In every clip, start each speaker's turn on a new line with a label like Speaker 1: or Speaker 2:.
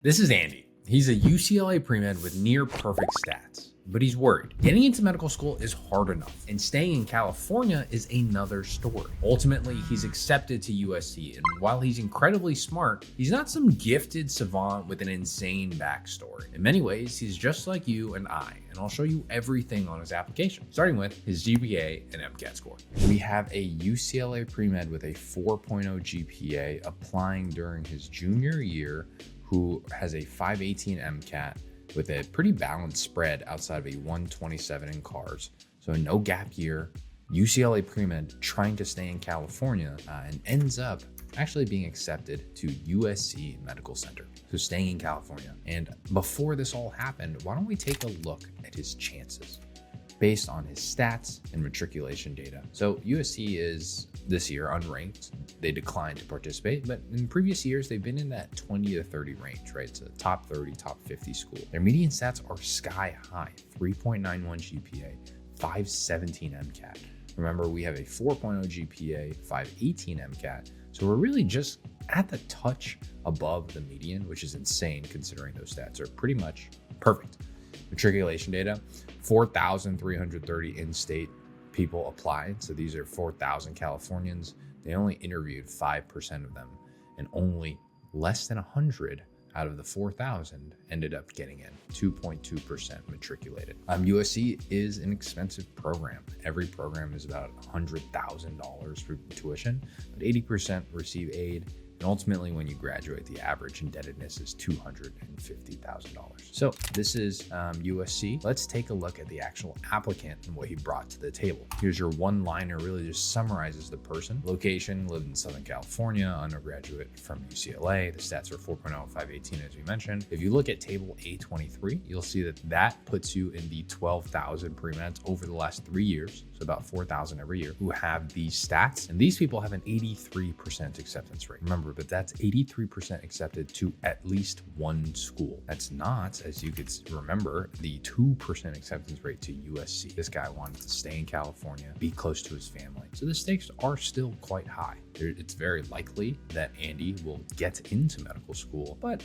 Speaker 1: This is Andy. He's a UCLA pre-med with near perfect stats, but he's worried. Getting into medical school is hard enough, and staying in California is another story. Ultimately, he's accepted to USC, and while he's incredibly smart, he's not some gifted savant with an insane backstory. In many ways, he's just like you and I, and I'll show you everything on his application, starting with his GPA and MCAT score. We have a UCLA pre-med with a 4.0 GPA applying during his junior year, who has a 518 MCAT with a pretty balanced spread outside of a 127 in cars. So no gap year, UCLA pre-med trying to stay in California and ends up actually being accepted to USC Medical Center. So staying in California. And before this all happened, why don't we take a look at his chances based on his stats and matriculation data. So USC is this year unranked. They declined to participate, but in previous years, they've been in that 20 to 30 range, right? It's a top 30, top 50 school. Their median stats are sky high, 3.91 GPA, 517 MCAT. Remember, we have a 4.0 GPA, 518 MCAT. So we're really just at the touch above the median, which is insane considering those stats are pretty much perfect. Matriculation data, 4,330 in-state people applied. So these are 4,000 Californians. They only interviewed 5% of them, and only less than 100 out of the 4,000 ended up getting in, 2.2% matriculated. USC is an expensive program. Every program is about $100,000 for tuition, but 80% receive aid. And ultimately, when you graduate, the average indebtedness is $250,000. So this is USC. Let's take a look at the actual applicant and what he brought to the table. Here's your one-liner, really just summarizes the person. Location, lived in Southern California, undergraduate from UCLA. The stats are 4.0, 518, as we mentioned. If you look at table A23, you'll see that that puts you in the 12,000 pre-meds over the last 3 years. So about 4,000 every year who have these stats. And these people have an 83% acceptance rate. Remember, but that's 83% accepted to at least one school. That's not, as you could remember, the 2% acceptance rate to USC. This guy wanted to stay in California, be close to his family. So the stakes are still quite high. It's very likely that Andy will get into medical school, but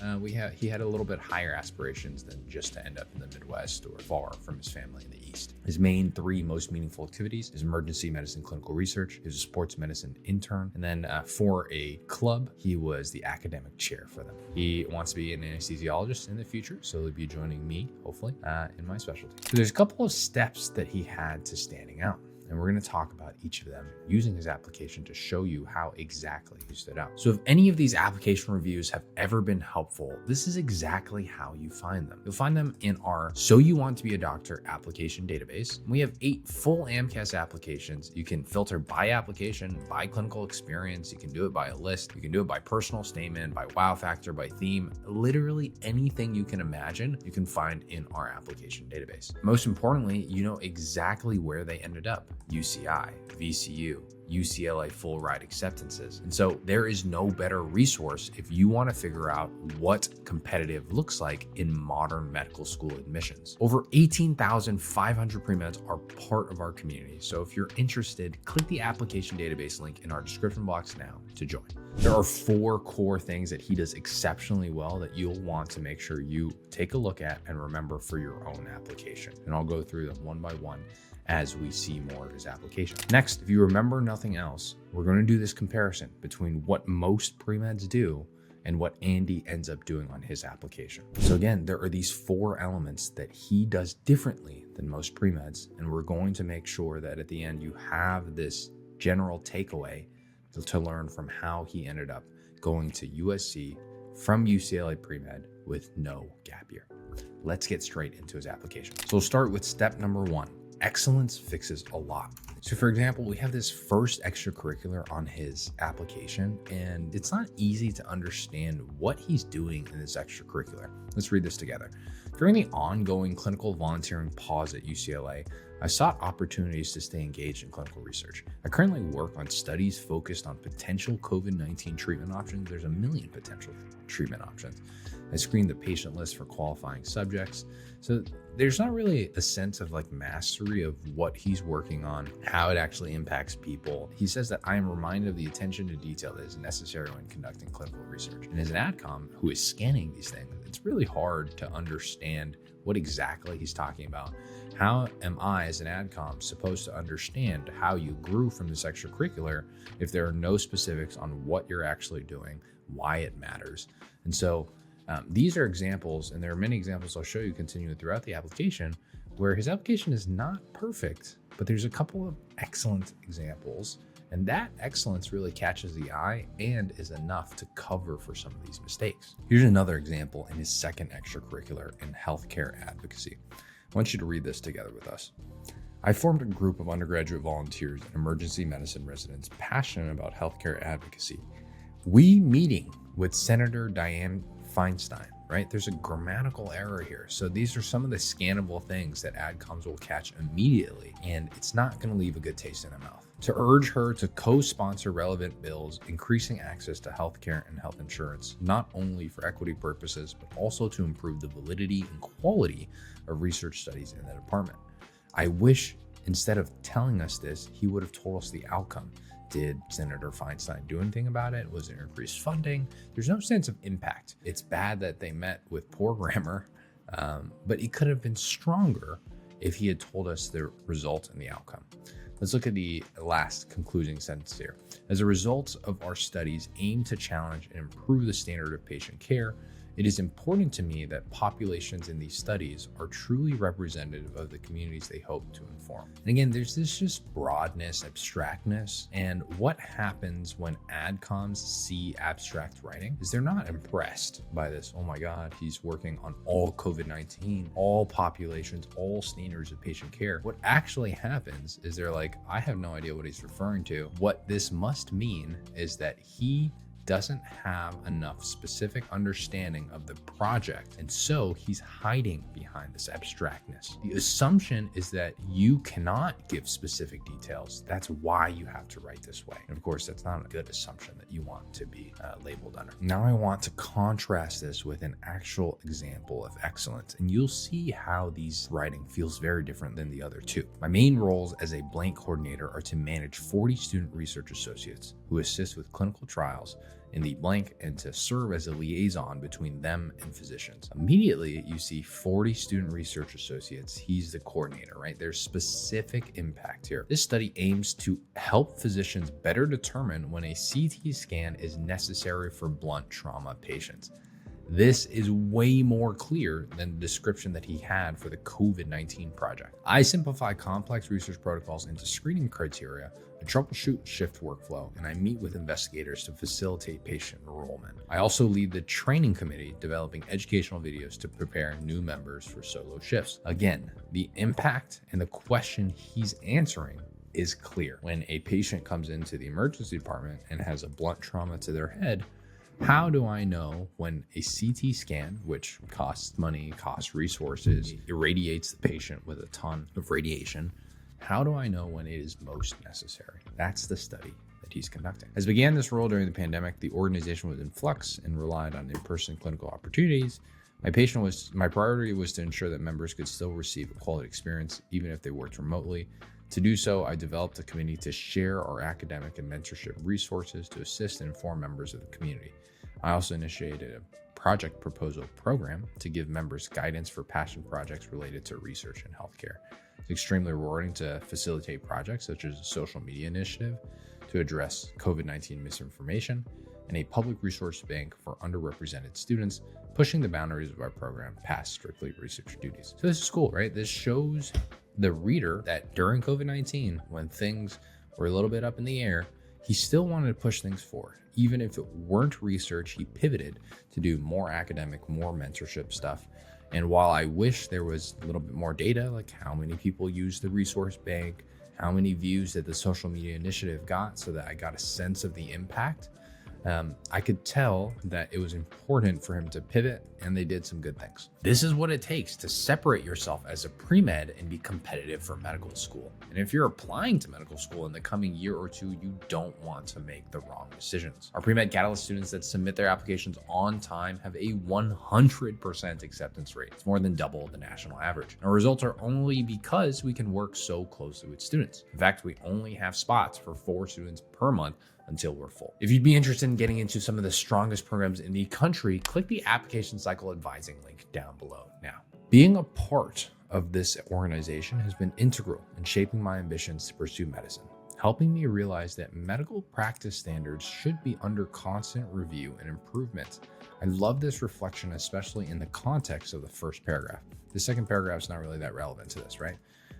Speaker 1: he had a little bit higher aspirations than just to end up in the Midwest or far from his family in the East. His main three most meaningful activities is emergency medicine clinical research. He was a sports medicine intern. And then for a club, he was the academic chair for them. He wants to be an anesthesiologist in the future, so he'll be joining me, hopefully, in my specialty. So there's a couple of steps that he had to standing out. And we're going to talk about each of them using his application to show you how exactly he stood out. So if any of these application reviews have ever been helpful, this is exactly how you find them. You'll find them in our So You Want to Be a Doctor application database. We have 8 full AMCAS applications. You can filter by application, by clinical experience. You can do it by a list. You can do it by personal statement, by wow factor, by theme. Literally anything you can imagine, you can find in our application database. Most importantly, you know exactly where they ended up. UCI, VCU, UCLA full ride acceptances. And so there is no better resource if you want to figure out what competitive looks like in modern medical school admissions. Over 18,500 pre-meds are part of our community. So if you're interested, click the application database link in our description box now to join. There are 4 core things that he does exceptionally well that you'll want to make sure you take a look at and remember for your own application. And I'll go through them one by one as we see more of his application. Next, if you remember nothing else, we're going to do this comparison between what most pre-meds do and what Andy ends up doing on his application. So again, there are these 4 elements that he does differently than most pre-meds, and we're going to make sure that at the end you have this general takeaway to learn from how he ended up going to USC from UCLA pre-med with no gap year. Let's get straight into his application. So we'll start with step number 1. Excellence fixes a lot. So for example, we have this first extracurricular on his application, and it's not easy to understand what he's doing in this extracurricular. Let's read this together. During the ongoing clinical volunteering pause at UCLA, I sought opportunities to stay engaged in clinical research. I currently work on studies focused on potential COVID-19 treatment options. There's a million potential treatment options. I screened the patient list for qualifying subjects. So there's not really a sense of like mastery of what he's working on, how it actually impacts people. He says that I am reminded of the attention to detail that is necessary when conducting clinical research. And as an AdCom who is scanning these things, it's really hard to understand what exactly he's talking about. How am I, as an AdCom, supposed to understand how you grew from this extracurricular if there are no specifics on what you're actually doing, why it matters? And so these are examples, and there are many examples I'll show you continuing throughout the application, where his application is not perfect, but there's a couple of excellent examples. And that excellence really catches the eye and is enough to cover for some of these mistakes. Here's another example in his second extracurricular in healthcare advocacy. I want you to read this together with us. I formed a group of undergraduate volunteers and emergency medicine residents passionate about healthcare advocacy. We meeting with Senator Dianne Feinstein, right? There's a grammatical error here. So these are some of the scannable things that AdComs will catch immediately, and it's not going to leave a good taste in their mouth. To urge her to co-sponsor relevant bills, increasing access to healthcare and health insurance, not only for equity purposes, but also to improve the validity and quality of research studies in the department. I wish instead of telling us this, he would have told us the outcome. Did Senator Feinstein do anything about it? Was there increased funding? There's no sense of impact. It's bad that they met with poor grammar, but it could have been stronger if he had told us the result and the outcome. Let's look at the last concluding sentence here. As a result of our studies aim to challenge and improve the standard of patient care, it is important to me that populations in these studies are truly representative of the communities they hope to inform. And again, there's this just broadness, abstractness, and what happens when AdComs see abstract writing is they're not impressed by this. Oh my God, he's working on all COVID-19, all populations, all standards of patient care. What actually happens is they're like, I have no idea what he's referring to. What this must mean is that he doesn't have enough specific understanding of the project, and so he's hiding behind this abstractness. The assumption is that you cannot give specific details. That's why you have to write this way. And of course, that's not a good assumption that you want to be labeled under. Now I want to contrast this with an actual example of excellence, and you'll see how these writing feels very different than the other two. My main roles as a blank coordinator are to manage 40 student research associates who assist with clinical trials in the blank and to serve as a liaison between them and physicians. Immediately, you see 40 student research associates. He's the coordinator, right? There's specific impact here. This study aims to help physicians better determine when a CT scan is necessary for blunt trauma patients. This is way more clear than the description that he had for the COVID-19 project. I simplify complex research protocols into screening criteria, I troubleshoot shift workflow, and I meet with investigators to facilitate patient enrollment. I also lead the training committee, developing educational videos to prepare new members for solo shifts. Again, the impact and the question he's answering is clear. When a patient comes into the emergency department and has a blunt trauma to their head, how do I know when a CT scan, which costs money, costs resources, irradiates the patient with a ton of radiation, how do I know when it is most necessary? That's the study that he's conducting. As began this role during the pandemic, the organization was in flux and relied on in-person clinical opportunities. My priority was to ensure that members could still receive a quality experience, even if they worked remotely. To do so, I developed a committee to share our academic and mentorship resources to assist and inform members of the community. I also initiated a project proposal program to give members guidance for passion projects related to research and healthcare. It's extremely rewarding to facilitate projects such as a social media initiative to address COVID-19 misinformation and a public resource bank for underrepresented students, pushing the boundaries of our program past strictly research duties. So this is cool, right? This shows the reader that during COVID-19, when things were a little bit up in the air, he still wanted to push things forward. Even if it weren't research, he pivoted to do more academic, more mentorship stuff. And while I wish there was a little bit more data, like how many people use the resource bank, how many views that the social media initiative got, so that I got a sense of the impact, I could tell that it was important for him to pivot, and they did some good things. This is what it takes to separate yourself as a pre-med and be competitive for medical school. And if you're applying to medical school in the coming year or two, you don't want to make the wrong decisions. Our pre-med Catalyst students that submit their applications on time have a 100% acceptance rate. It's more than double the national average. Our results are only because we can work so closely with students. In fact, we only have spots for 4 students per month until we're full. If you'd be interested in getting into some of the strongest programs in the country, click the application cycle advising link down below now. Being a part of this organization has been integral in shaping my ambitions to pursue medicine, helping me realize that medical practice standards should be under constant review and improvement. I love this reflection, especially in the context of the first paragraph. The second paragraph is not really that relevant to this, right?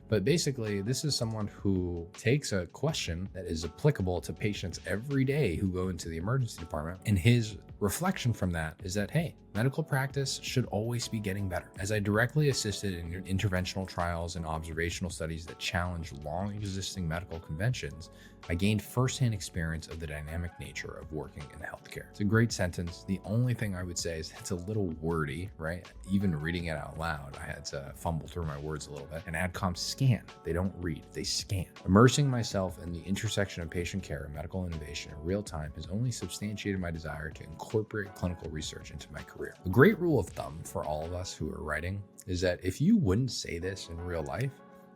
Speaker 1: But basically, this is someone who takes a question that is applicable to patients every day who go into the emergency department. And his reflection from that is that, hey, medical practice should always be getting better. As I directly assisted in interventional trials and observational studies that challenge long existing medical conventions, I gained firsthand experience of the dynamic nature of working in healthcare. It's a great sentence. The only thing I would say is it's a little wordy, right? Even reading it out loud, I had to fumble through my words a little bit. And AdComs scan. They don't read, they scan. Immersing myself in the intersection of patient care and medical innovation in real time has only substantiated my desire to incorporate clinical research into my career. A great rule of thumb for all of us who are writing is that if you wouldn't say this in real life,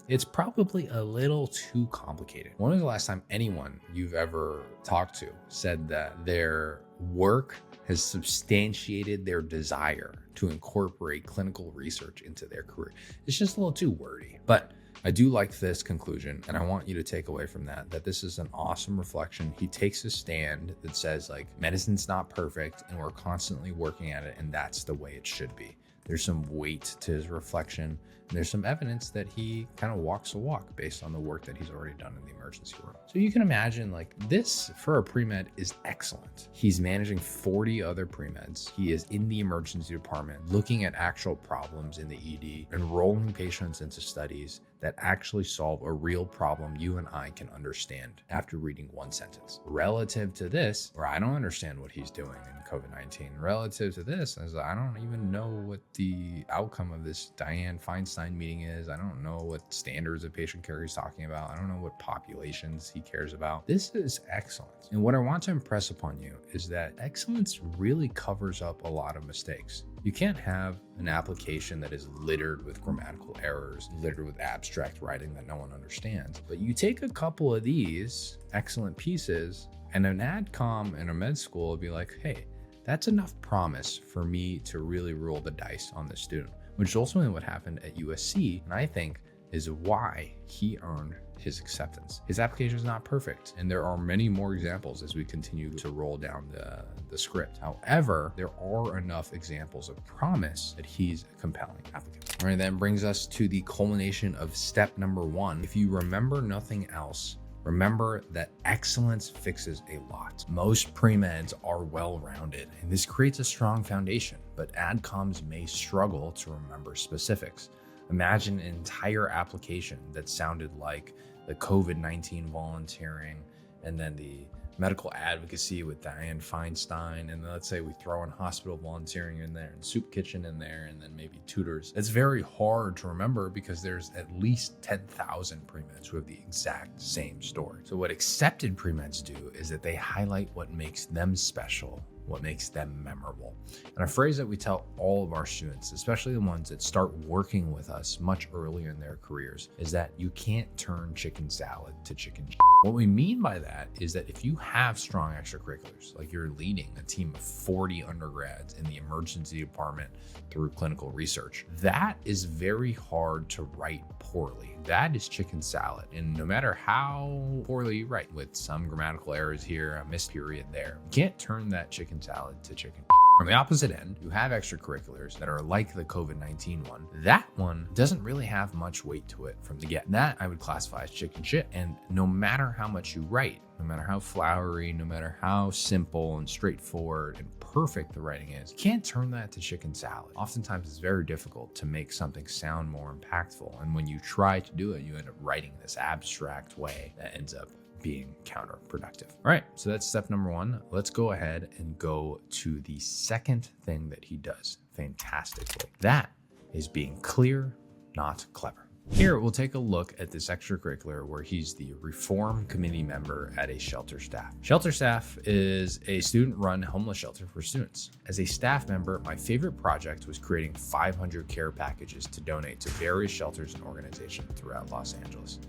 Speaker 1: it's probably a little too complicated. When was the last time anyone you've ever talked to said that their work has substantiated their desire to incorporate clinical research into their career? It's just a little too wordy. But I do like this conclusion, and I want you to take away from that this is an awesome reflection. He takes a stand that says, like, medicine's not perfect and we're constantly working at it, and that's the way it should be. There's some weight to his reflection, and there's some evidence that he kind of walks a walk based on the work that he's already done in the emergency room. So you can imagine, like, this for a pre-med is excellent. He's managing 40 other pre-meds. He is in the emergency department, looking at actual problems in the ED, enrolling patients into studies that actually solve a real problem you and I can understand after reading one sentence. Relative to this, where I don't understand what he's doing in COVID-19, relative to this, as I don't even know what the outcome of this Dianne Feinstein meeting is. I don't know what standards of patient care he's talking about. I don't know what populations he cares about. This is excellence. And what I want to impress upon you is that excellence really covers up a lot of mistakes. You can't have an application that is littered with grammatical errors, littered with abstract writing that no one understands. But you take a couple of these excellent pieces, and an AdCom in a med school would be like, hey, that's enough promise for me to really roll the dice on this student, which is ultimately what happened at USC, and I think is why he earned his acceptance. His application is not perfect, and there are many more examples as we continue to roll down the script. However, there are enough examples of promise that he's a compelling applicant. All right, that brings us to the culmination of step number 1. If you remember nothing else, remember that excellence fixes a lot. Most pre-meds are well-rounded, and this creates a strong foundation, but AdComs may struggle to remember specifics. Imagine an entire application that sounded like the COVID-19 volunteering, and then the medical advocacy with Dianne Feinstein, and then let's say we throw in hospital volunteering in there and soup kitchen in there, and then maybe tutors. It's very hard to remember because there's at least 10,000 pre-meds who have the exact same story. So what accepted pre-meds do is that they highlight what makes them special, what makes them memorable. And a phrase that we tell all of our students, especially the ones that start working with us much earlier in their careers, is that you can't turn chicken salad to chicken shit. What we mean by that is that if you have strong extracurriculars, like you're leading a team of 40 undergrads in the emergency department through clinical research, that is very hard to write poorly. That is chicken salad. And no matter how poorly you write, with some grammatical errors here, a missed period there, you can't turn that chicken salad to chicken shit. On the opposite end, you have extracurriculars that are like the COVID-19 one. That one doesn't really have much weight to it from the get. That I would classify as chicken shit. And no matter how much you write, no matter how flowery, no matter how simple and straightforward and perfect the writing is, you can't turn that to chicken salad. Oftentimes it's very difficult to make something sound more impactful. And when you try to do it, you end up writing this abstract way that ends up being counterproductive. All right, so that's step number 1. Let's go ahead and go to the second thing that he does fantastically. That is being clear, not clever. Here, we'll take a look at this extracurricular where he's the reform committee member at a shelter staff. Shelter staff is a student-run homeless shelter for students. As a staff member, my favorite project was creating 500 care packages to donate to various shelters and organizations throughout Los Angeles.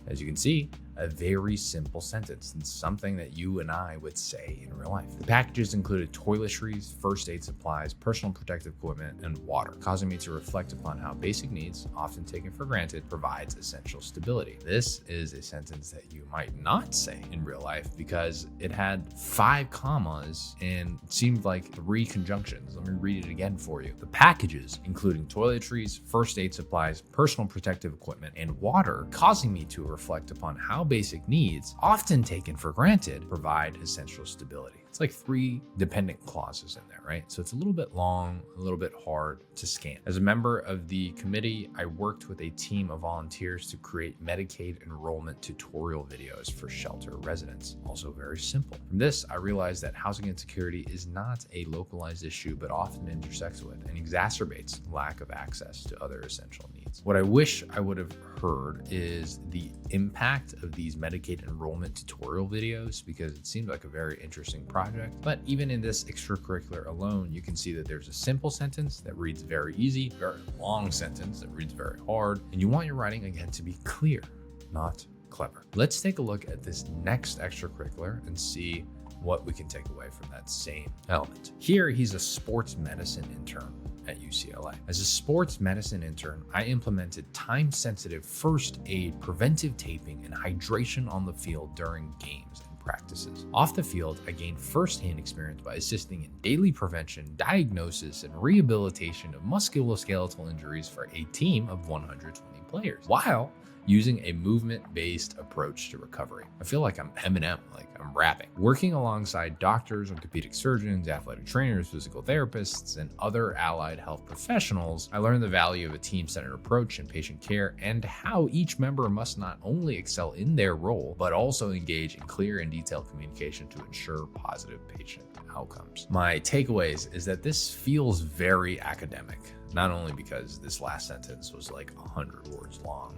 Speaker 1: As you can see, a very simple sentence and something that you and I would say in real life. The packages included toiletries, first aid supplies, personal protective equipment, and water, causing me to reflect upon how basic needs, often taken for granted, provides essential stability. This is a sentence that you might not say in real life because it had 5 commas and it seemed like 3 conjunctions. Let me read it again for you. The packages, including toiletries, first aid supplies, personal protective equipment, and water, causing me to reflect upon how basic needs, often taken for granted, provide essential stability. It's like 3 dependent clauses in there, right? So it's a little bit long, a little bit hard to scan. As a member of the committee, I worked with a team of volunteers to create Medicaid enrollment tutorial videos for shelter residents. Also very simple. From this, I realized that housing insecurity is not a localized issue, but often intersects with and exacerbates lack of access to other essential needs. What I wish I would have heard is the impact of these Medicaid enrollment tutorial videos, because it seemed like a very interesting project. But even in this extracurricular alone, you can see that there's a simple sentence that reads very easy, very long sentence that reads very hard, and you want your writing again to be clear, not clever. Let's take a look at this next extracurricular and see what we can take away from that same element. Here, he's a sports medicine intern at UCLA. As a sports medicine intern, I implemented time-sensitive first aid, preventive taping, and hydration on the field during games and practices. Off the field, I gained first-hand experience by assisting in daily prevention, diagnosis, and rehabilitation of musculoskeletal injuries for a team of 120 players, while using a movement-based approach to recovery. I feel like I'm Eminem, like I'm rapping. Working alongside doctors, orthopedic surgeons, athletic trainers, physical therapists, and other allied health professionals, I learned the value of a team-centered approach in patient care and how each member must not only excel in their role, but also engage in clear and detailed communication to ensure positive patient outcomes. My takeaways is that this feels very academic, not only because this last sentence was like 100 words long,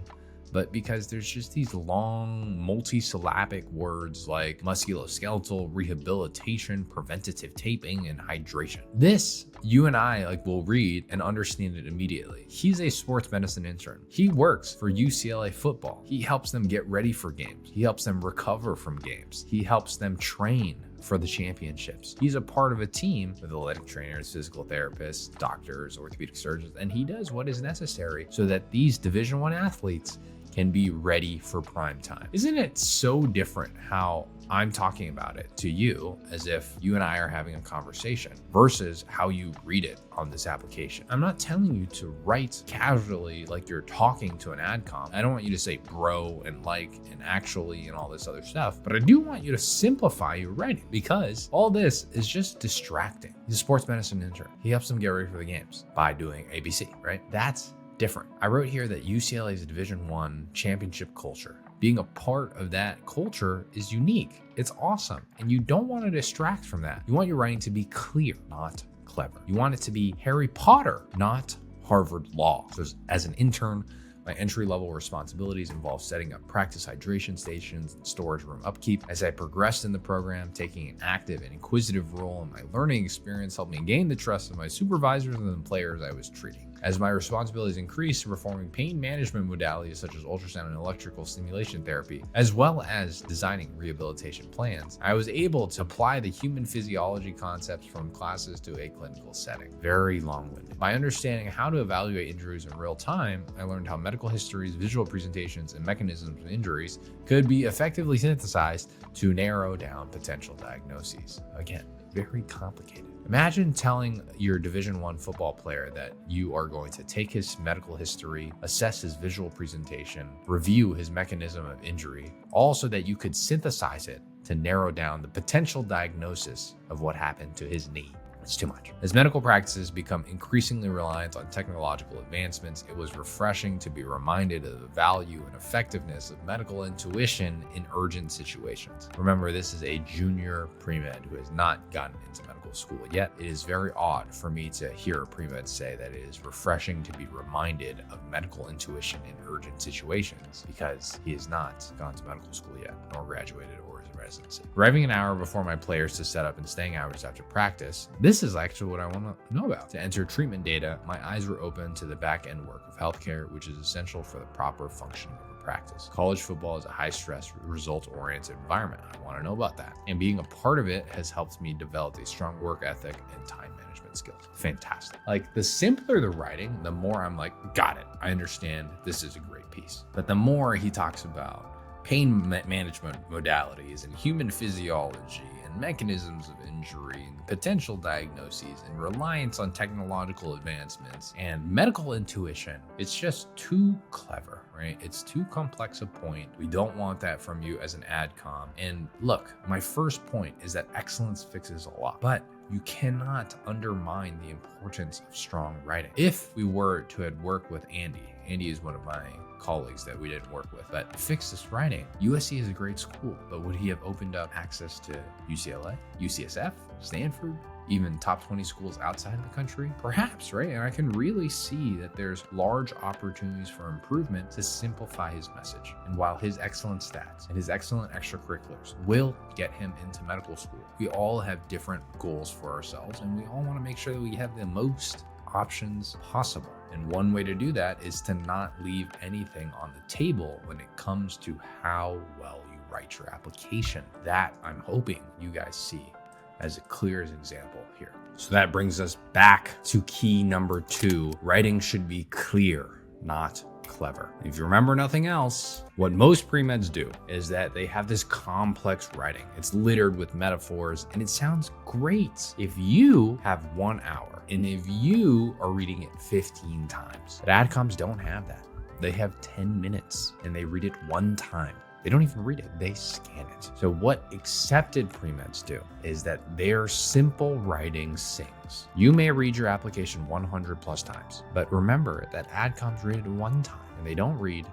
Speaker 1: but because there's just these long multi-syllabic words like musculoskeletal, rehabilitation, preventative taping, and hydration. This, you and I will read and understand it immediately. He's a sports medicine intern. He works for UCLA football. He helps them get ready for games. He helps them recover from games. He helps them train for the championships. He's a part of a team with athletic trainers, physical therapists, doctors, orthopedic surgeons, and he does what is necessary so that these Division I athletes can be ready for prime time. Isn't it so different how I'm talking about it to you as if you and I are having a conversation versus how you read it on this application? I'm not telling you to write casually like you're talking to an adcom. I don't want you to say bro and like and actually and all this other stuff, but I do want you to simplify your writing because all this is just distracting. He's a sports medicine intern. He helps them get ready for the games by doing ABC, right? That's different. I wrote here that UCLA is a Division I championship culture. Being a part of that culture is unique. It's awesome. And you don't want to distract from that. You want your writing to be clear, not clever. You want it to be Harry Potter, not Harvard Law. So as an intern, my entry-level responsibilities involve setting up practice hydration stations and storage room upkeep. As I progressed in the program, taking an active and inquisitive role in my learning experience helped me gain the trust of my supervisors and the players I was treating. As my responsibilities increased, performing pain management modalities such as ultrasound and electrical stimulation therapy, as well as designing rehabilitation plans, I was able to apply the human physiology concepts from classes to a clinical setting. Very long-winded. By understanding how to evaluate injuries in real time, I learned how medical histories, visual presentations, and mechanisms of injuries could be effectively synthesized to narrow down potential diagnoses. Again, very complicated. Imagine telling your Division I football player that you are going to take his medical history, assess his visual presentation, review his mechanism of injury, all so that you could synthesize it to narrow down the potential diagnosis of what happened to his knee. It's too much. As medical practices become increasingly reliant on technological advancements, it was refreshing to be reminded of the value and effectiveness of medical intuition in urgent situations. Remember, this is a junior pre-med who has not gotten into medical school yet. It is very odd for me to hear a pre-med say that it is refreshing to be reminded of medical intuition in urgent situations because he has not gone to medical school yet, nor graduated or is in residency. Arriving an hour before my players to set up and staying hours after practice, this is actually what I want to know about. To enter treatment data, my eyes were open to the back-end work of healthcare, which is essential for the proper functioning of a practice. College football is a high-stress, results-oriented environment. I want to know about that. And being a part of it has helped me develop a strong work ethic and time management skills. Fantastic. Like, the simpler the writing, the more I'm like, got it. I understand. This is a great piece. But the more he talks about pain management modalities and human physiology and mechanisms of injury and potential diagnoses and reliance on technological advancements and medical intuition, it's just too clever, right? It's too complex a point. We don't want that from you as an AdCom. And look, my first point is that excellence fixes a lot, but you cannot undermine the importance of strong writing. If we were to have worked with Andy is one of my colleagues that we didn't work with, but fix this writing. USC is a great school, but would he have opened up access to UCLA, UCSF, Stanford, even top 20 schools outside the country? Perhaps, right? And I can really see that there's large opportunities for improvement to simplify his message. And while his excellent stats and his excellent extracurriculars will get him into medical school, we all have different goals for ourselves, and we all want to make sure that we have the most options possible. And one way to do that is to not leave anything on the table when it comes to how well you write your application. That I'm hoping you guys see as a clear example here. So that brings us back to key number 2. Writing should be clear, not clever. If you remember nothing else, what most pre-meds do is that they have this complex writing. It's littered with metaphors and it sounds great if you have 1 hour and if you are reading it 15 times. But AdComs don't have that. They have 10 minutes and they read it 1 time. They don't even read it, they scan it. So what accepted pre-meds do is that their simple writing sings. You may read your application 100 plus times, but remember that AdComs read it 1 time and they don't read,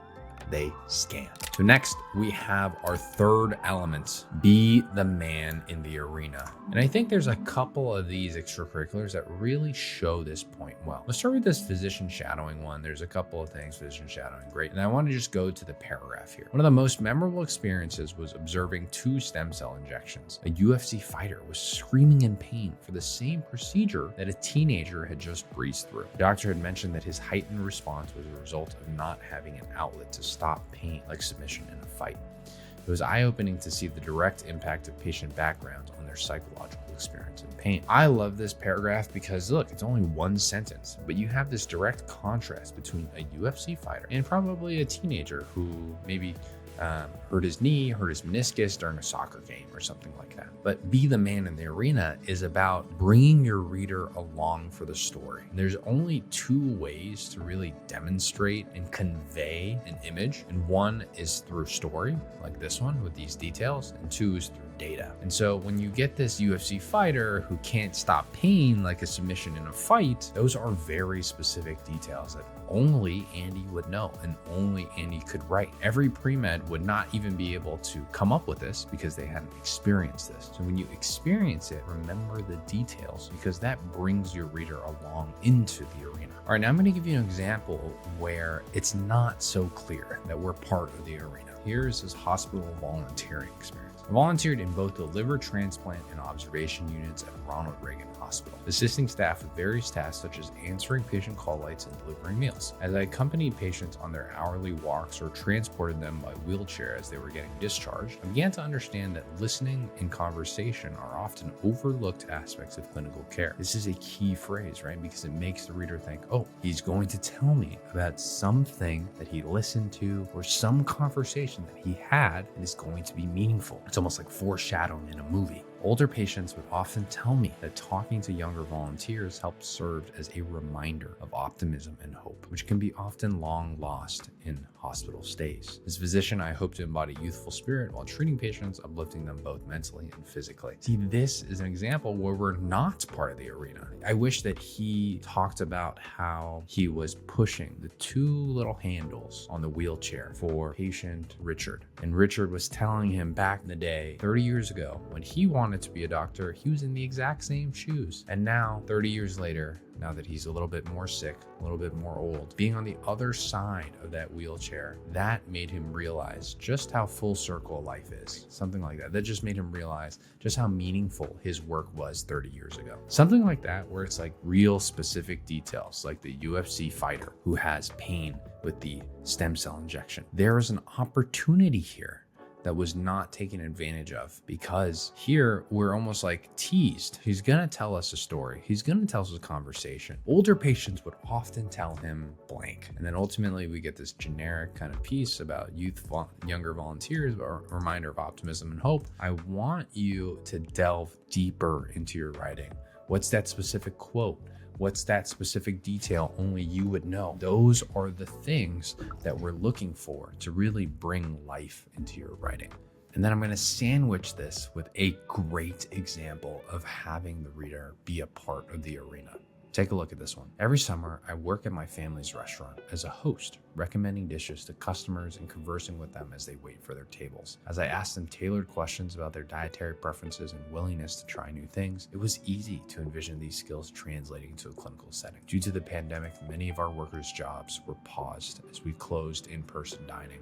Speaker 1: they scan. So next we have our third element, be the man in the arena. And I think there's a couple of these extracurriculars that really show this point well. Let's start with this physician shadowing one. There's a couple of things, physician shadowing, great. And I want to just go to the paragraph here. One of the most memorable experiences was observing 2 stem cell injections. A UFC fighter was screaming in pain for the same procedure that a teenager had just breezed through. The doctor had mentioned that his heightened response was a result of not having an outlet to stop pain, like submission in a fight. It was eye-opening to see the direct impact of patient backgrounds on their psychological experience in pain. I love this paragraph because look, it's only 1 sentence, but you have this direct contrast between a UFC fighter and probably a teenager who maybe hurt his knee, hurt his meniscus during a soccer game or something like that. But Be the Man in the Arena is about bringing your reader along for the story. And there's only 2 ways to really demonstrate and convey an image. And one is through story, like this one with these details, and 2 is through data. And so when you get this UFC fighter who can't stop pain like a submission in a fight, those are very specific details that only Andy would know and only Andy could write. Every pre-med would not even be able to come up with this because they hadn't experienced this. So when you experience it, remember the details because that brings your reader along into the arena. All right, now I'm going to give you an example where it's not so clear that we're part of the arena. Here's his hospital volunteering experience. I volunteered in both the liver transplant and observation units at Ronald Reagan Hospital, assisting staff with various tasks such as answering patient call lights and delivering meals. As I accompanied patients on their hourly walks or transported them by wheelchair as they were getting discharged, I began to understand that listening and conversation are often overlooked aspects of clinical care. This is a key phrase, right? Because it makes the reader think, oh, he's going to tell me about something that he listened to or some conversation that he had and is going to be meaningful. It's almost like foreshadowing in a movie. Older patients would often tell me that talking to younger volunteers helped serve as a reminder of optimism and hope, which can be often long lost in hospital stays. As a physician, I hope to embody youthful spirit while treating patients, uplifting them both mentally and physically. See, this is an example where we're not part of the arena. I wish that he talked about how he was pushing the 2 little handles on the wheelchair for patient Richard. And Richard was telling him back in the day, 30 years ago, when he wanted wanted to be a doctor, he was in the exact same shoes. And now, 30 years later, now that he's a little bit more sick, a little bit more old, being on the other side of that wheelchair, that made him realize just how full circle life is. Something like that. That just made him realize just how meaningful his work was 30 years ago. Something like that, where it's like real specific details, like the UFC fighter who has pain with the stem cell injection. There is an opportunity here that was not taken advantage of, because here we're almost like teased. He's gonna tell us a story. He's gonna tell us a conversation. Older patients would often tell him blank. And then ultimately we get this generic kind of piece about younger volunteers, or a reminder of optimism and hope. I want you to delve deeper into your writing. What's that specific quote? What's that specific detail only you would know? Those are the things that we're looking for to really bring life into your writing. And then I'm going to sandwich this with a great example of having the reader be a part of the arena. Take a look at this one. Every summer, I work at my family's restaurant as a host, recommending dishes to customers and conversing with them as they wait for their tables. As I asked them tailored questions about their dietary preferences and willingness to try new things, it was easy to envision these skills translating to a clinical setting. Due to the pandemic, many of our workers' jobs were paused as we closed in-person dining.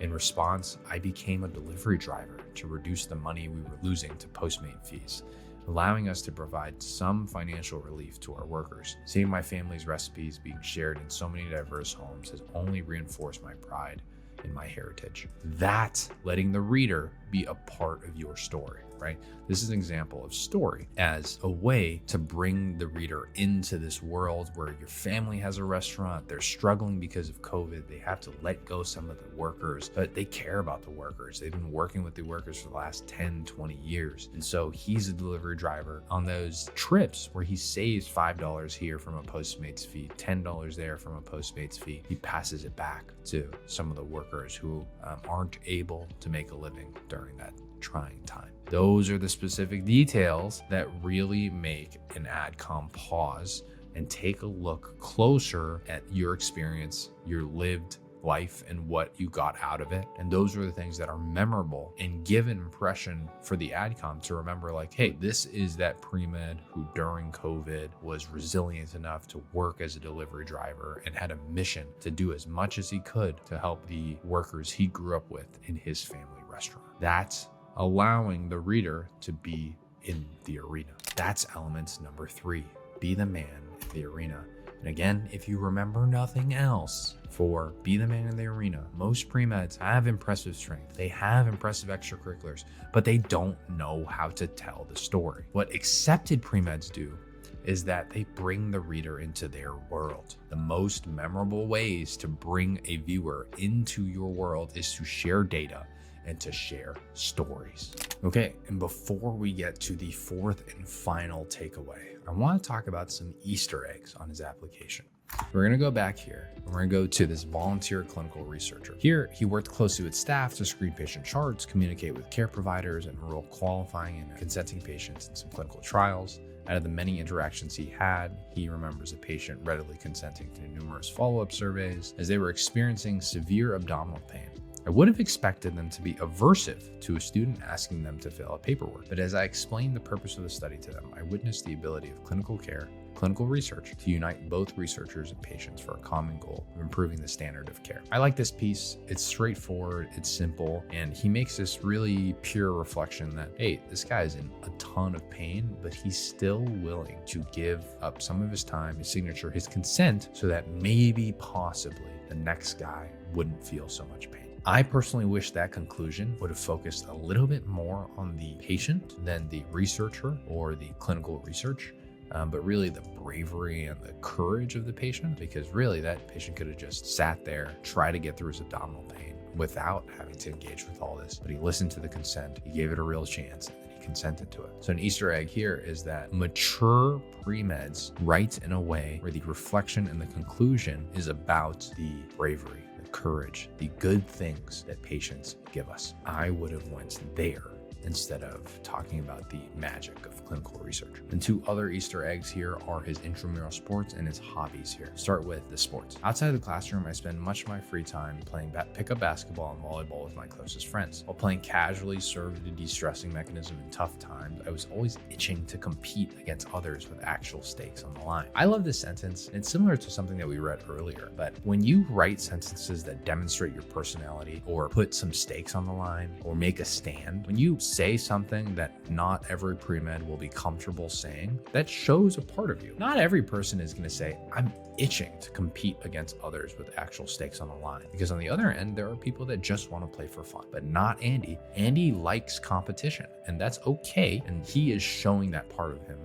Speaker 1: In response, I became a delivery driver to reduce the money we were losing to Postmate fees, allowing us to provide some financial relief to our workers. Seeing my family's recipes being shared in so many diverse homes has only reinforced my pride in my heritage. That's letting the reader be a part of your story, right? This is an example of story as a way to bring the reader into this world where your family has a restaurant, they're struggling because of COVID, they have to let go some of the workers, but they care about the workers. They've been working with the workers for the last 10, 20 years. And so he's a delivery driver on those trips where he saves $5 here from a Postmates fee, $10 there from a Postmates fee. He passes it back to some of the workers who aren't able to make a living during that trying time. Those are the specific details that really make an AdCom pause and take a look closer at your experience, your lived life, and what you got out of it. And those are the things that are memorable and give an impression for the AdCom to remember, like, hey, this is that pre-med who during COVID was resilient enough to work as a delivery driver and had a mission to do as much as he could to help the workers he grew up with in his family restaurant. That's allowing the reader to be in the arena. That's element number 3. Be the man in the arena. And again, if you remember nothing else, for be the man in the arena, most pre-meds have impressive strength. They have impressive extracurriculars, but they don't know how to tell the story. What accepted pre-meds do is that they bring the reader into their world. The most memorable ways to bring a viewer into your world is to share data and to share stories. Okay, and before we get to the 4th and final takeaway, I want to talk about some Easter eggs on his application. We're going to go back here and we're going to go to this volunteer clinical researcher. Here, he worked closely with staff to screen patient charts, communicate with care providers, and enroll qualifying and consenting patients in some clinical trials. Out of the many interactions he had, he remembers a patient readily consenting to numerous follow-up surveys as they were experiencing severe abdominal pain. I would have expected them to be aversive to a student asking them to fill out paperwork, but as I explained the purpose of the study to them, I witnessed the ability of clinical care, clinical research to unite both researchers and patients for a common goal of improving the standard of care. I like this piece. It's straightforward, it's simple, and he makes this really pure reflection that, hey, this guy's in a ton of pain, but he's still willing to give up some of his time, his signature, his consent, so that maybe possibly the next guy wouldn't feel so much pain. I personally wish that conclusion would have focused a little bit more on the patient than the researcher or the clinical research, but really the bravery and the courage of the patient, because really that patient could have just sat there, try to get through his abdominal pain without having to engage with all this. But he listened to the consent, he gave it a real chance, and he consented to it. So an Easter egg here is that mature pre-meds write in a way where the reflection and the conclusion is about the bravery, courage, the good things that patients give us. I would have went there instead of talking about the magic of clinical research. And two other Easter eggs here are his intramural sports and his hobbies here. Start with the sports. Outside of the classroom, I spend much of my free time playing pickup basketball and volleyball with my closest friends. While playing casually served a de-stressing mechanism in tough times, I was always itching to compete against others with actual stakes on the line. I love this sentence, and it's similar to something that we read earlier, but when you write sentences that demonstrate your personality or put some stakes on the line or make a stand, when you say something that not every pre-med will be comfortable saying, that shows a part of you. Not every person is going to say, I'm itching to compete against others with actual stakes on the line. Because on the other end, there are people that just want to play for fun, but not Andy. Andy likes competition, and that's okay. And he is showing that part of him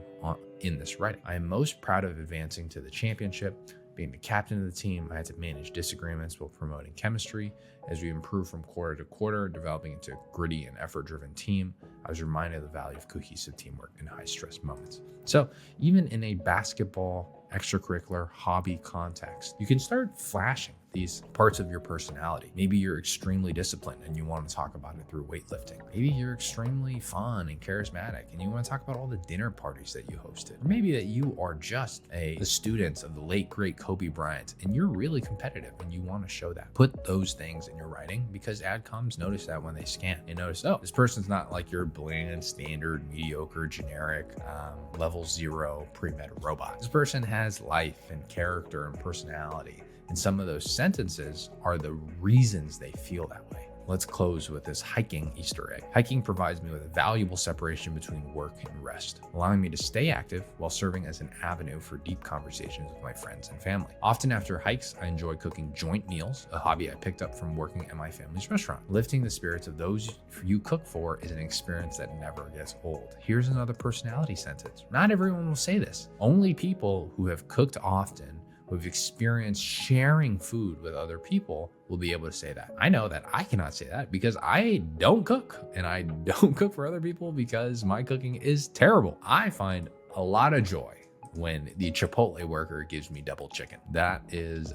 Speaker 1: in this writing. I am most proud of advancing to the championship. Being the captain of the team, I had to manage disagreements while promoting chemistry. As we improved from quarter to quarter, developing into a gritty and effort-driven team, I was reminded of the value of cohesive teamwork in high-stress moments. So even in a basketball, extracurricular, hobby context, you can start flashing these parts of your personality. Maybe you're extremely disciplined and you want to talk about it through weightlifting. Maybe you're extremely fun and charismatic and you want to talk about all the dinner parties that you hosted. Or maybe that you are just the students of the late, great Kobe Bryant and you're really competitive and you want to show that. Put those things in your writing because adcoms notice that when they scan. They notice, oh, this person's not like your bland, standard, mediocre, generic, level 0 pre-med robot. This person has life and character and personality. And some of those sentences are the reasons they feel that way. Let's close with this hiking Easter egg. Hiking provides me with a valuable separation between work and rest, allowing me to stay active while serving as an avenue for deep conversations with my friends and family. Often after hikes, I enjoy cooking joint meals, a hobby I picked up from working at my family's restaurant. Lifting the spirits of those you cook for is an experience that never gets old. Here's another personality sentence. Not everyone will say this. Only people who have cooked often, who've experienced sharing food with other people will be able to say that. I know that I cannot say that because I don't cook, and I don't cook for other people because my cooking is terrible. I find a lot of joy when the Chipotle worker gives me double chicken. That is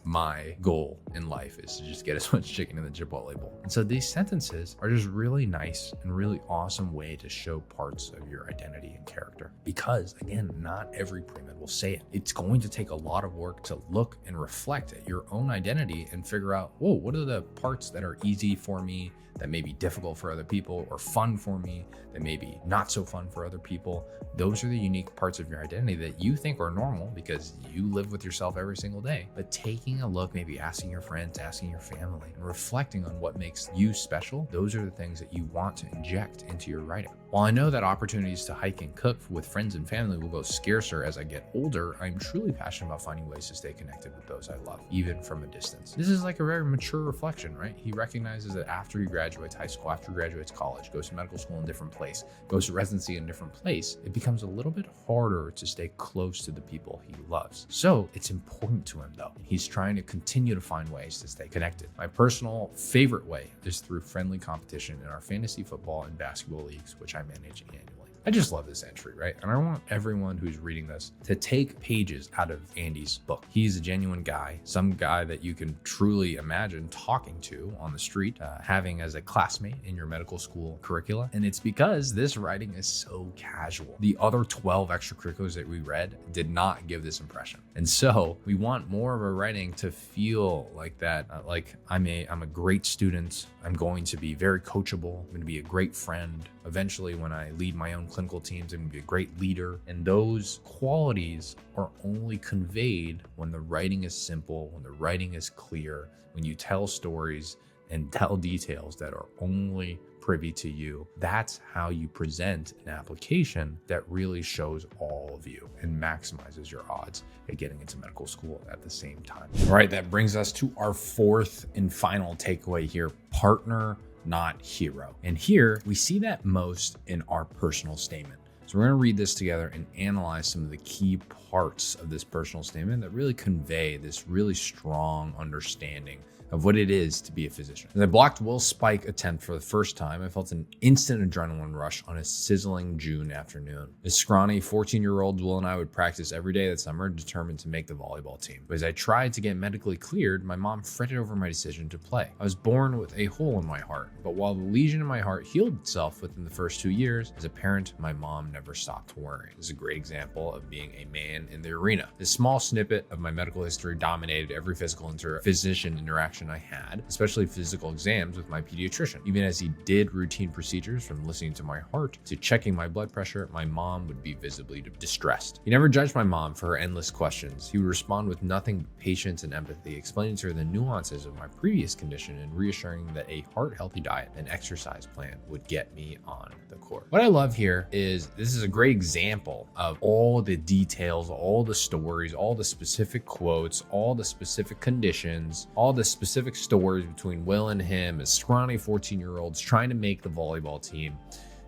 Speaker 1: my goal in life, is to just get as much chicken in the Chipotle bowl. And so these sentences are just really nice and really awesome way to show parts of your identity and character. Because again, not every pre-med will say it. It's going to take a lot of work to look and reflect at your own identity and figure out, whoa, what are the parts that are easy for me, that may be difficult for other people, or fun for me, that may be not so fun for other people. Those are the unique parts of your identity that you think are normal because you live with yourself every single day. But taking a look, maybe asking your friends, asking your family, and reflecting on what makes you special, those are the things that you want to inject into your writing. While I know that opportunities to hike and cook with friends and family will go scarcer as I get older, I'm truly passionate about finding ways to stay connected with those I love, even from a distance. This is like a very mature reflection, right? He recognizes that after he graduates high school, after he graduates college, goes to medical school in a different place, goes to residency in a different place, it becomes a little bit harder to stay close to the people he loves. So it's important to him though. He's trying to continue to find ways to stay connected. My personal favorite way is through friendly competition in our fantasy football and basketball leagues, which I manage annually. I just love this entry, right? And I want everyone who's reading this to take pages out of Andy's book. He's a genuine guy, some guy that you can truly imagine talking to on the street, having as a classmate in your medical school curricula. And it's because this writing is so casual. The other 12 extracurriculars that we read did not give this impression. And so we want more of our writing to feel like that, like I'm a great student. I'm going to be very coachable. I'm going to be a great friend. Eventually, when I lead my own clinical teams, I'm going to be a great leader. And those qualities are only conveyed when the writing is simple, when the writing is clear, when you tell stories and tell details that are only privy to you. That's how you present an application that really shows all of you and maximizes your odds at getting into medical school at the same time. All right, that brings us to our fourth and final takeaway here: partner, not hero. And here we see that most in our personal statement. So we're going to read this together and analyze some of the key parts of this personal statement that really convey this really strong understanding of what it is to be a physician. As I blocked Will's spike attempt for the first time, I felt an instant adrenaline rush on a sizzling June afternoon. As scrawny 14-year-old Will and I would practice every day that summer, determined to make the volleyball team. But as I tried to get medically cleared, my mom fretted over my decision to play. I was born with a hole in my heart, but while the lesion in my heart healed itself within the first 2 years, as a parent, my mom never stopped worrying. This is a great example of being a man in the arena. This small snippet of my medical history dominated every physician interaction I had, especially physical exams with my pediatrician. Even as he did routine procedures, from listening to my heart to checking my blood pressure, my mom would be visibly distressed. He never judged my mom for her endless questions. He would respond with nothing but patience and empathy, explaining to her the nuances of my previous condition and reassuring that a heart-healthy diet and exercise plan would get me on the court. What I love here is this is a great example of all the details, all the stories, all the specific quotes, all the specific conditions, all the specific stories between Will and him as scrawny 14-year-olds trying to make the volleyball team.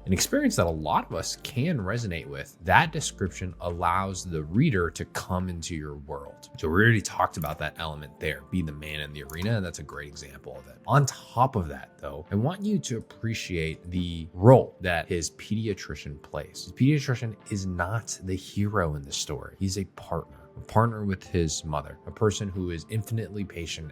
Speaker 1: An experience that a lot of us can resonate with. That description allows the reader to come into your world. So we already talked about that element there, be the man in the arena, and that's a great example of it. On top of that, though, I want you to appreciate the role that his pediatrician plays. His pediatrician is not the hero in the story. He's a partner with his mother, a person who is infinitely patient,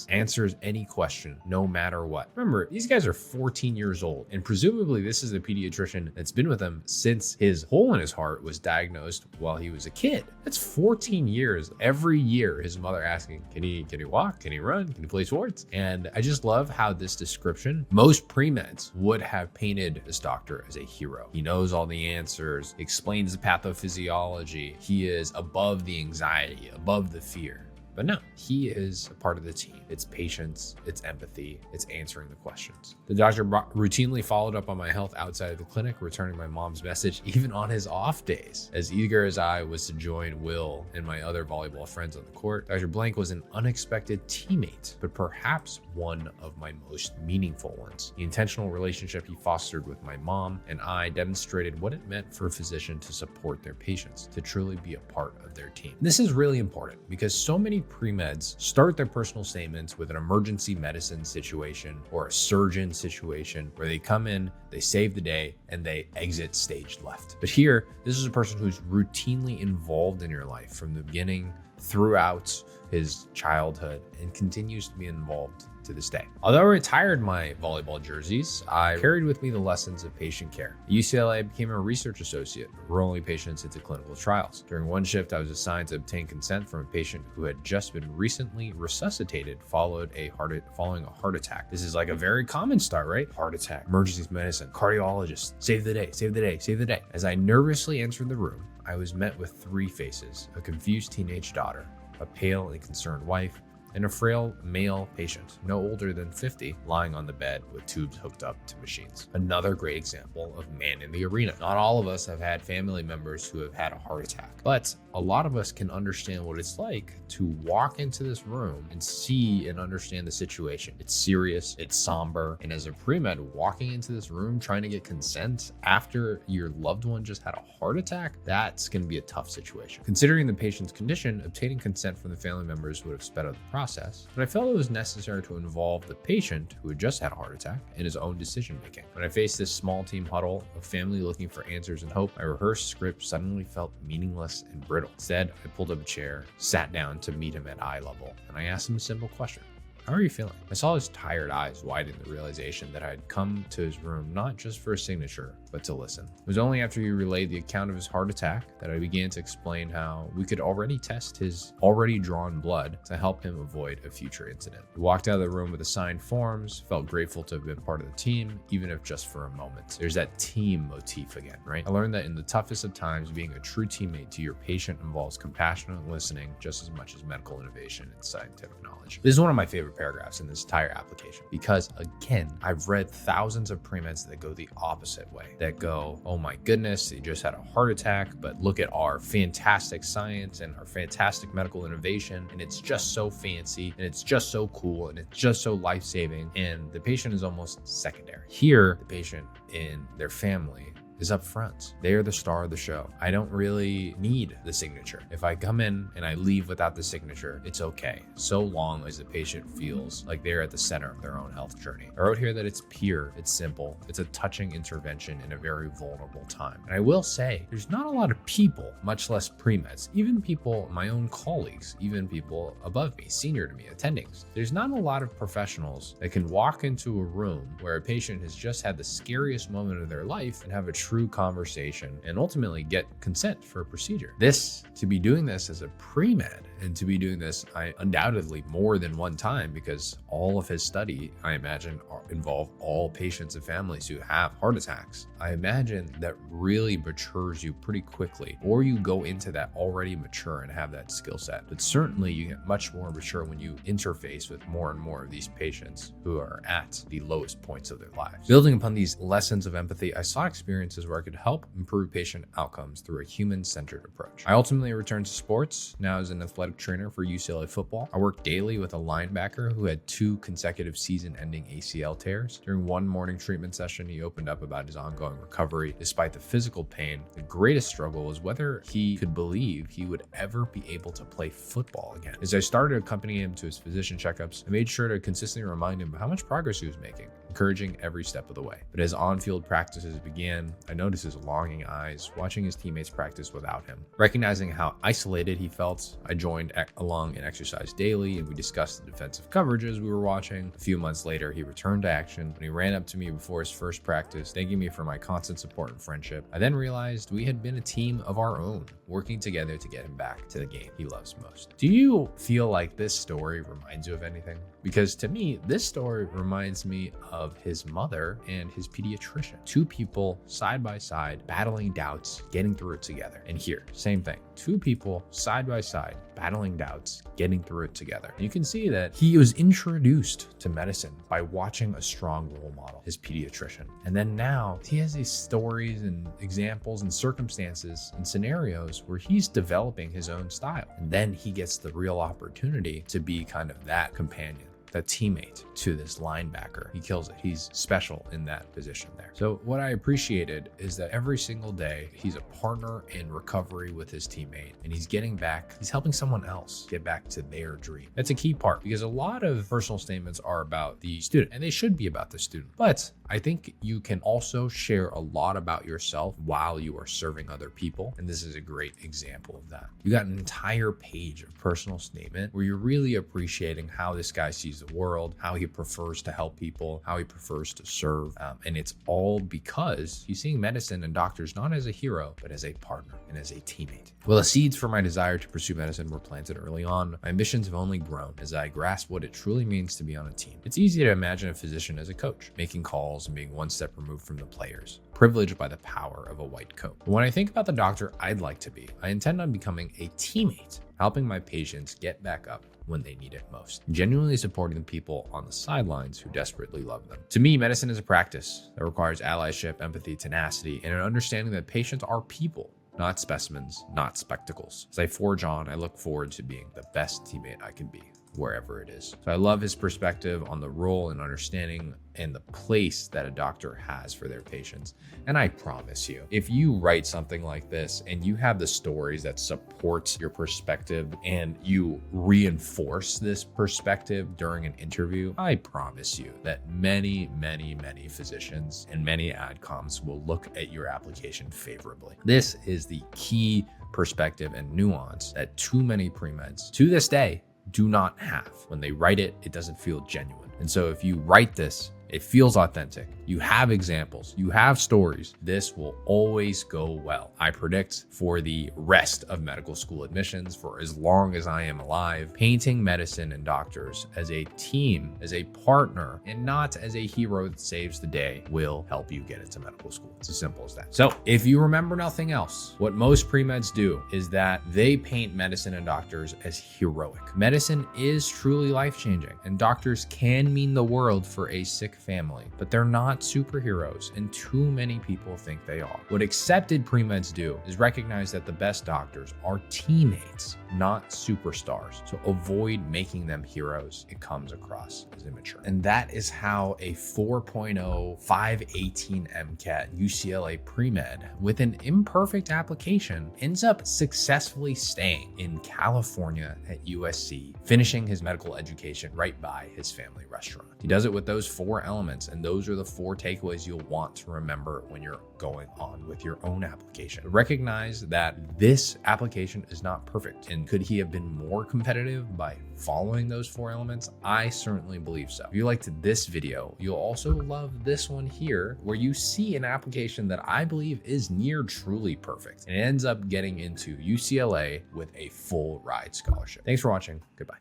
Speaker 1: answers any question, no matter what. Remember, these guys are 14 years old, and presumably this is a pediatrician that's been with him since his hole in his heart was diagnosed while he was a kid. That's 14 years. Every year, his mother asking, can he walk? Can he run? Can he play sports? And I just love how this description, most pre-meds would have painted this doctor as a hero. He knows all the answers, explains the pathophysiology. He is above the anxiety, above the fear. But no, he is a part of the team. It's patience, it's empathy, it's answering the questions. The doctor routinely followed up on my health outside of the clinic, returning my mom's message even on his off days. As eager as I was to join Will and my other volleyball friends on the court, Dr. Blank was an unexpected teammate, but perhaps one of my most meaningful ones. The intentional relationship he fostered with my mom and I demonstrated what it meant for a physician to support their patients, to truly be a part of their team. This is really important because so many pre-meds start their personal statements with an emergency medicine situation or a surgeon situation where they come in, they save the day, and they exit stage left. But here, this is a person who's routinely involved in your life from the beginning throughout his childhood and continues to be involved to this day. Although I retired my volleyball jerseys, I carried with me the lessons of patient care. At UCLA, I became a research associate, enrolling patients into clinical trials. During one shift, I was assigned to obtain consent from a patient who had just been recently resuscitated following a heart attack. This is like a very common start, right? Heart attack, emergency medicine, cardiologist, save the day, save the day, save the day. As I nervously entered the room, I was met with three faces: a confused teenage daughter, a pale and concerned wife, and a frail male patient, no older than 50, lying on the bed with tubes hooked up to machines. Another great example of man in the arena. Not all of us have had family members who have had a heart attack, but a lot of us can understand what it's like to walk into this room and see and understand the situation. It's serious, it's somber, and as a pre-med, walking into this room trying to get consent after your loved one just had a heart attack, that's gonna be a tough situation. Considering the patient's condition, obtaining consent from the family members would have sped up the process, but I felt it was necessary to involve the patient who had just had a heart attack in his own decision making. When I faced this small team huddle of family looking for answers and hope, my rehearsed script suddenly felt meaningless and brittle. Instead, I pulled up a chair, sat down to meet him at eye level, and I asked him a simple question. How are you feeling? I saw his tired eyes widen the realization that I had come to his room not just for a signature, but to listen. It was only after he relayed the account of his heart attack that I began to explain how we could already test his already drawn blood to help him avoid a future incident. He walked out of the room with the signed forms, felt grateful to have been part of the team, even if just for a moment. There's that team motif again, right? I learned that in the toughest of times, being a true teammate to your patient involves compassionate listening just as much as medical innovation and scientific knowledge. This is one of my favorite paragraphs in this entire application because, again, I've read thousands of pre-meds that go the opposite way, that go, oh my goodness, he just had a heart attack, but look at our fantastic science and our fantastic medical innovation, and it's just so fancy, and it's just so cool, and it's just so life-saving, and the patient is almost secondary. Here, the patient and their family is up front. They are the star of the show. I don't really need the signature. If I come in and I leave without the signature, it's okay, so long as the patient feels like they're at the center of their own health journey. I wrote here that it's pure, it's simple, it's a touching intervention in a very vulnerable time. And I will say, there's not a lot of people, much less pre-meds, even people, my own colleagues, even people above me, senior to me, attendings. There's not a lot of professionals that can walk into a room where a patient has just had the scariest moment of their life and have a true conversation and ultimately get consent for a procedure. To be doing this as a pre-med, and to be doing this, I undoubtedly more than one time, because all of his study, I imagine, involve all patients and families who have heart attacks. I imagine that really matures you pretty quickly, or you go into that already mature and have that skill set. But certainly you get much more mature when you interface with more and more of these patients who are at the lowest points of their lives. Building upon these lessons of empathy, I saw experiences where I could help improve patient outcomes through a human-centered approach. I ultimately returned to sports, now as an athletic trainer for UCLA football. I worked daily with a linebacker who had 2 consecutive season-ending ACL tears. During one morning treatment session, he opened up about his ongoing recovery. Despite the physical pain, the greatest struggle was whether he could believe he would ever be able to play football again. As I started accompanying him to his physician checkups, I made sure to consistently remind him how much progress he was making, encouraging every step of the way. But as on-field practices began, I noticed his longing eyes, watching his teammates practice without him. Recognizing how isolated he felt, I joined along and exercised daily, and we discussed the defensive coverages we were watching. A few months later, he returned to action when he ran up to me before his first practice, thanking me for my constant support and friendship. I then realized we had been a team of our own, working together to get him back to the game he loves most. Do you feel like this story reminds you of anything? Because to me, this story reminds me of his mother and his pediatrician. 2 people side by side, battling doubts, getting through it together. And here, same thing. 2 people side by side, battling doubts, getting through it together. And you can see that he was introduced to medicine by watching a strong role model, his pediatrician. And then now he has these stories and examples and circumstances and scenarios where he's developing his own style. And then he gets the real opportunity to be kind of that companion, that teammate to this linebacker. He kills it. He's special in that position there. So what I appreciated is that every single day he's a partner in recovery with his teammate, and he's getting back, he's helping someone else get back to their dream. That's a key part, because a lot of personal statements are about the student, and they should be about the student. But I think you can also share a lot about yourself while you are serving other people. And this is a great example of that. You got an entire page of personal statement where you're really appreciating how this guy sees the world, how he prefers to help people, how he prefers to serve. And it's all because he's seeing medicine and doctors not as a hero, but as a partner and as a teammate. Well, the seeds for my desire to pursue medicine were planted early on. My ambitions have only grown as I grasp what it truly means to be on a team. It's easy to imagine a physician as a coach, making calls and being one step removed from the players, privileged by the power of a white coat. But when I think about the doctor I'd like to be, I intend on becoming a teammate, helping my patients get back up when they need it most, genuinely supporting the people on the sidelines who desperately love them. To me, medicine is a practice that requires allyship, empathy, tenacity, and an understanding that patients are people, not specimens, not spectacles. As I forge on, I look forward to being the best teammate I can be, wherever it is. So I love his perspective on the role and understanding and the place that a doctor has for their patients. And I promise you, if you write something like this and you have the stories that support your perspective and you reinforce this perspective during an interview, I promise you that many, many, many physicians and many adcoms will look at your application favorably. This is the key perspective and nuance that too many pre-meds to this day do not have. When they write it, it doesn't feel genuine. And so if you write this, it feels authentic. You have examples, you have stories. This will always go well. I predict for the rest of medical school admissions, for as long as I am alive, painting medicine and doctors as a team, as a partner, and not as a hero that saves the day will help you get into medical school. It's as simple as that. So if you remember nothing else, what most pre-meds do is that they paint medicine and doctors as heroic. Medicine is truly life-changing, and doctors can mean the world for a sick family, but they're not superheroes, and too many people think they are. What accepted premeds do is recognize that the best doctors are teammates, not superstars. So avoid making them heroes. It comes across as immature. And that is how a 4.0 518 MCAT UCLA pre-med with an imperfect application ends up successfully staying in California at USC, finishing his medical education right by his family restaurant. He does it with those 4 elements, and those are the 4 takeaways you'll want to remember when you're going on with your own application. Recognize that this application is not perfect, and could he have been more competitive by following those 4 elements? I certainly believe so. If you liked this video, you'll also love this one here, where you see an application that I believe is near truly perfect, and it ends up getting into UCLA with a full ride scholarship. Thanks for watching. Goodbye.